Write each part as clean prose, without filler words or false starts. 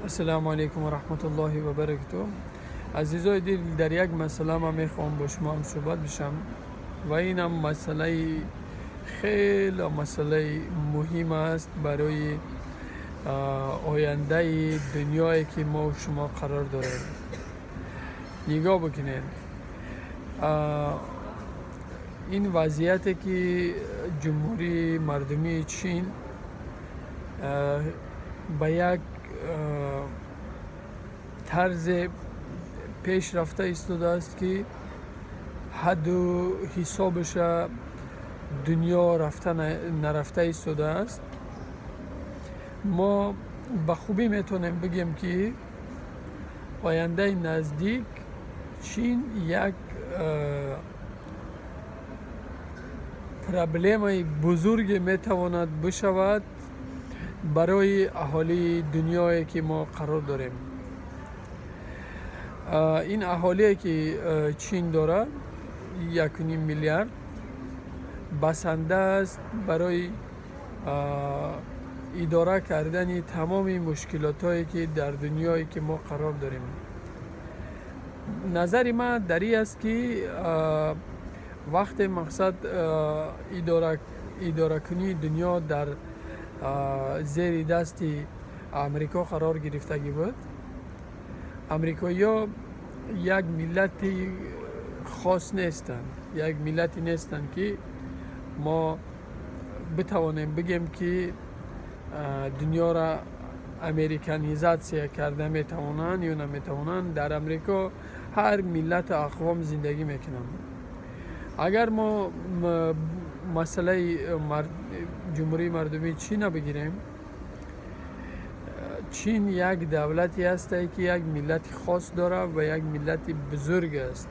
السلام علیکم و رحمت الله و برکاته. عزیزای دل، در یک مسئله ما میخوام با شما هم صحبت بشم و این هم مسئله خیلی مسئله مهم است برای آینده دنیایی که ما و شما قرار داریم. نگاه بکنید، این وضعیتی که جمهوری مردمی چین به یک طرز پیش رفته ایستاده است که حد و حسابش دنیا رفته نرفته ایستاده است. ما به خوبی میتونیم بگیم که آینده نزدیک چین یک پرابلم بزرگ میتواند بشود برای اهالی دنیایی که ما قرار داریم. این اهالی که چین داره 1.5 میلیارد بسنده است برای اداره کردن تمام مشکلات هایی که در دنیایی که ما قرار داریم. نظر من در این است که وقت مقصد اداره کنی دنیا در زیر دست امریکا قرار گرفتگی بود. امریکایی ها یک ملت خاص نیستند، یک ملتی نیستند که ما بتوانیم بگیم که دنیا را امریکانیزاسیون کرده میتوانند یا نمیتوانند. در امریکا هر ملت اقوام زندگی میکنند. اگر ما مسئله جمهوری مردمی چین بگیریم، چین یک دولتی است که یک ملت خاص داره و یک ملت بزرگ است.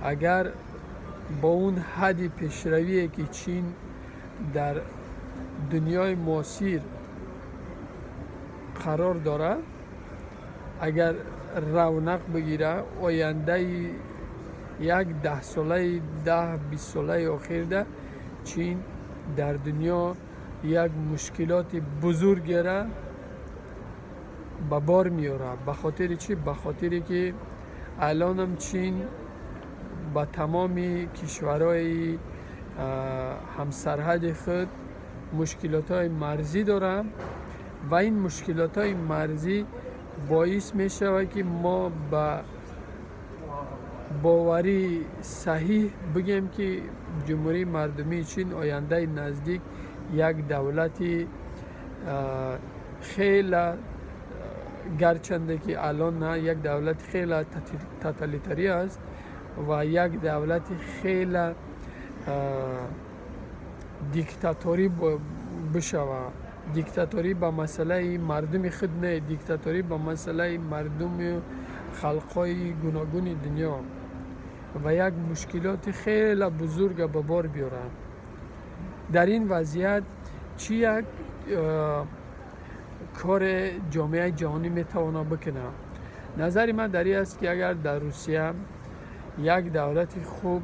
اگر با اون حد پیشروی که چین در دنیای معاصر قرار داره، اگر رونق بگیره، آینده یک 10 ساله 10-20 ساله آخر ده چین در دنیا یک مشکلات بزرگ را به بار میاره. به خاطر چی؟ به خاطر که الان هم چین با تمام کشورهای همسرحد خود مشکلات های مرزی داره و این مشکلات های مرزی باعث می شود که ما با باوری صحیح بگیم که جمهوری مردمی چین آینده نزدیک یک دولتی خیلی، گرچنده که الان نه، یک دولت خیلی توتالیتری است و یک دولت خیلی دیکتاتوری بشود. دیکتاتوری با مسئله مردم خود نه، دیکتاتوری با مسئله مردم خلقای گوناگون دنیا و یک مشکلات خیلی بزرگ به بار بیاره. در این وضعیت چی یک کار جامعه جهانی میتواند بکنه؟ نظر من در این است که اگر در روسیه یک دولت خوب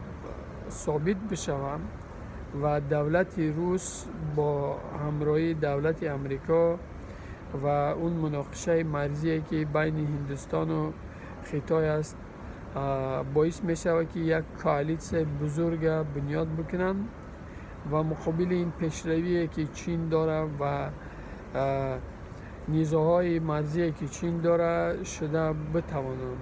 ثابت بشود و دولت روس با همراهی دولت امریکا و اون مناقشه مرزی که بین هندوستان و خیتای است باعث می شود که یک کوالیسیون بزرگ بنیاد بکنن و مقابل این پیشروی که چین داره و نیزاهای مرزی که چین داره شده بتوانند.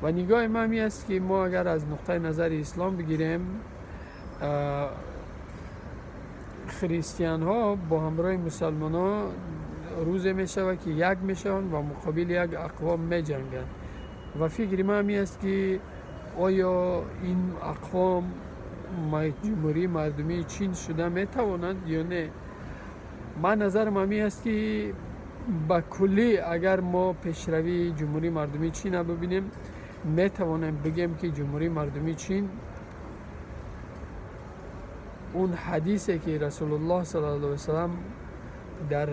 و نگاه من می است که ما اگر از نقطه نظر اسلام بگیریم، خریستیان ها با همراه مسلمان ها روز می شود که یک می شوند و مقابل یک اقوام می جنگند. و فکر من می است که آیا این اقوام جمهوری مردمی چین شده می توانند یا نه؟ من نظر من می است که با کلی اگر ما پیشروی جمهوری مردمی چین را ببینیم، می توانیم بگیم که جمهوری مردمی چین اون حدیثی که رسول الله صلی الله علیه و سلم در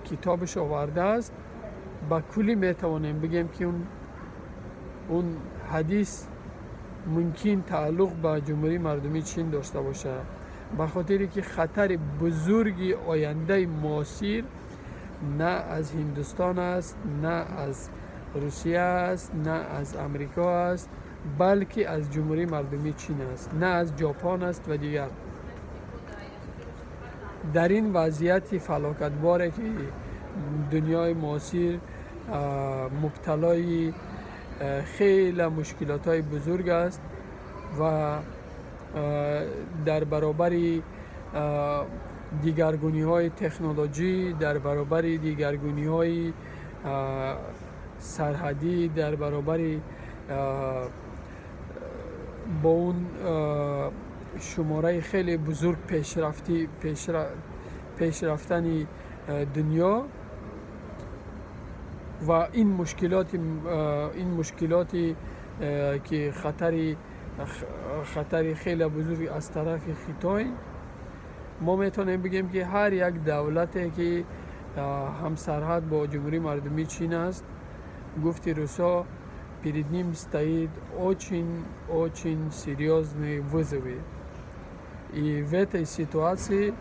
کتابش آورده است، با کلی می توانیم بگیم که اون حدیث ممکن تعلق به جمهوری مردمی چین داشته باشه، به خاطری که خطر بزرگی آینده معاصر نه از هندوستان است، نه از روسیه است، نه از امریکا است، بلکه از جمهوری مردمی چین است، نه از ژاپن است و دیگر. در این وضعیت فلاکتباره که دنیای معاصر مبتلای خیلی مشکلات های بزرگ است و در برابر دیگرگونی های تکنولوژی، در برابر دیگرگونی های سرحدی، در برابر با اون شماره خیلی بزرگ پیشرفتن دنیا و این مشکلاتی که خطری خیلی بزرگ از طرف خطای، ما میتونیم بگیم که هر یک دولتی که همسرحد با جمهوری مردمی چین است، گفتی روسا перед ним стоит очень серьезные вызовы. И в этой ситуации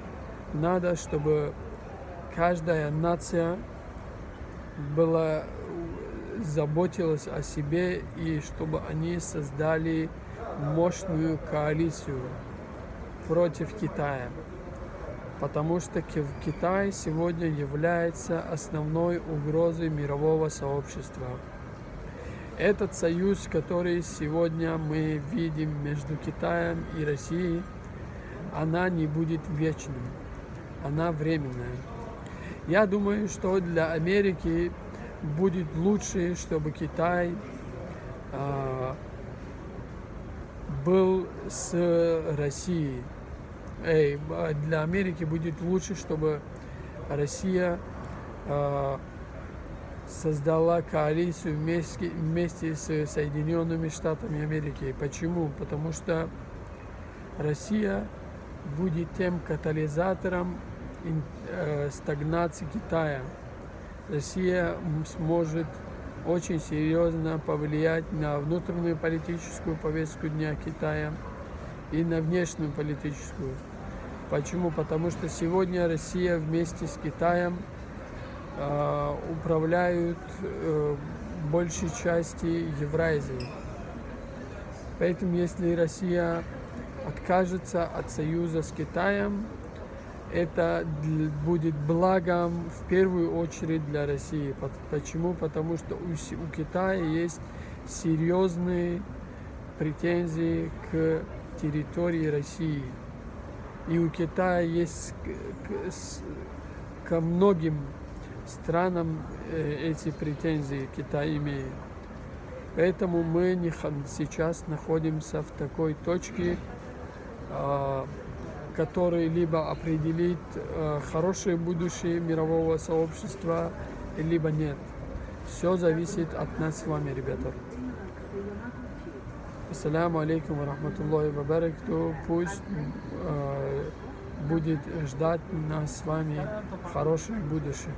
надо, чтобы каждая нация заботилась о себе и чтобы они создали мощную коалицию против Китая. Потому что Китай сегодня является основной угрозой мирового сообщества. Этот союз, который сегодня мы видим между Китаем и Россией, она не будет вечным, она временная. Я думаю, что для Америки будет лучше, чтобы Китай был с Россией. Для Америки будет лучше, чтобы Россия создала коалицию вместе с Соединенными Штатами Америки. Почему? Потому что Россия будет тем катализатором стагнации Китая. Россия сможет очень серьезно повлиять на внутреннюю политическую повестку дня Китая и на внешнюю политическую. Почему? Потому что сегодня Россия вместе с Китаем управляют большей части Евразии. Поэтому если Россия откажется от союза с Китаем, это будет благом в первую очередь для России. Почему? Потому что у Китая есть серьезные претензии к территории России. И у Китая есть ко многим странам эти претензии Китай имеет. Поэтому мы сейчас находимся в такой точке, который либо определит хорошее будущее мирового сообщества, либо нет. Все зависит от нас с вами, ребята. Ассаляму алейкум ва рахматуллахи ва баракатуху. Пусть будет ждать нас с вами хорошее будущее.